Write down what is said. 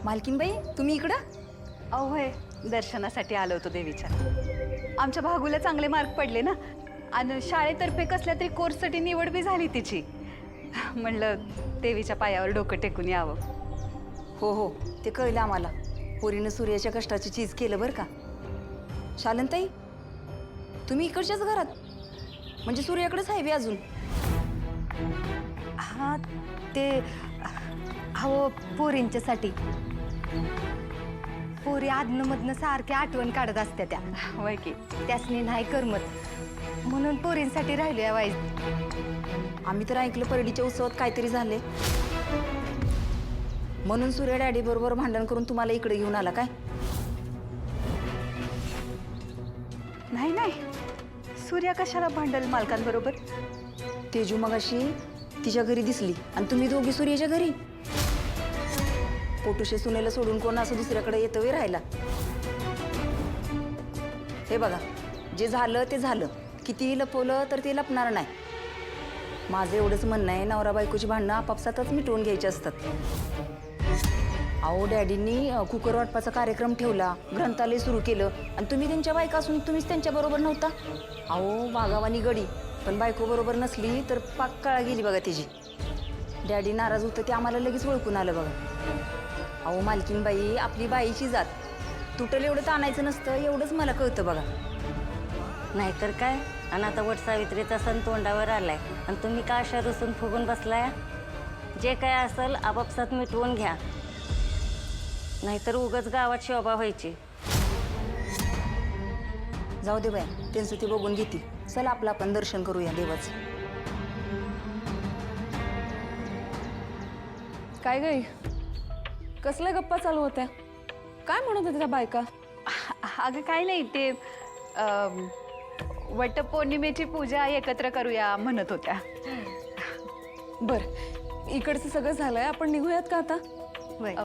मालकीनबाई तुम्ही इकडं? अहो होय, दर्शनासाठी आलो होतो देवीच्या. आमच्या भागूला चांगले मार्क पडले ना, आणि शाळेतर्फे कसल्या तरी कोर्ससाठी निवड बी झाली तिची. म्हणलं देवीच्या पायावर डोकं टेकून यावं. हो हो, ते कळलं आम्हाला. पोरीनं सूर्याच्या कष्टाची चीज केलं बरं का. शालनताई, तुम्ही इकडच्याच घरात? म्हणजे सूर्याकडेच आहे बी अजून? हा, ते हो पोरींच्यासाठी. पोरी आदनमधनं सारखी आठवण काढत असत्या त्या. होय की. त्यासनी नाही करमत म्हणून पोरींसाठी राहिलो वाईज. आम्ही तर ऐकलं परडीच्या उत्सवात काहीतरी झाले म्हणून सूर्या डॅडी बरोबर भांडण करून तुम्हाला इकडे घेऊन आला काय? नाही नाही, सूर्या कशाला भांडल मालकांबरोबर? तेजू मगाशी तिच्या घरी दिसली आणि तुम्ही दोघी सूर्याच्या घरी. पोटुशे सुनेला सोडून कोण असं दुसऱ्याकडे येतं वे राहिला. हे बघा, जे झालं ते झालं. कितीही लपवलं तर ते लपणार नाही. माझं एवढंच म्हणणं आहे, नवरा बायकोची भांडणं आपापसातच मिटवून घ्यायची असतात. अहो डॅडींनी कुकर वाटपाचा कार्यक्रम ठेवला, ग्रंथालय सुरू केलं आणि तुम्ही त्यांच्या बायका असून तुम्हीच त्यांच्याबरोबर नव्हता. अहो वागावानी गडी, पण बायको बरोबर नसली तर पाक काळा गेली बघा त्याची. डॅडी नाराज होतं ते आम्हाला लगेच ओळखून आलं बघा. अहो मालकीनबाई, आपली बाईची जात तुटल एवढं ताणायचं नसतं, एवढंच मला कळतं बघा. नाहीतर काय. आणि आता वट सावित्रीचा सण तोंडावर आलाय आणि तुम्ही का अशा रुसून फुगून बसलाय? जे काय असेल आपापसात मिटवून घ्या, नाहीतर उगाच गावात शोभा व्हायची. जाऊ दे बाय, त्यांचं ते बघून घेते. चला आपलं आपण दर्शन करूया देवाचं. काय गई, कसल्या गप्पा चालू होत्या? काय म्हणत होत्या त्या बायका? अगं काय नाही, ते वटपौर्णिमेची पूजा एकत्र करूया म्हणत होत्या. बर, इकडचं सगळं झालंय, आपण निघूयात का आता? होय.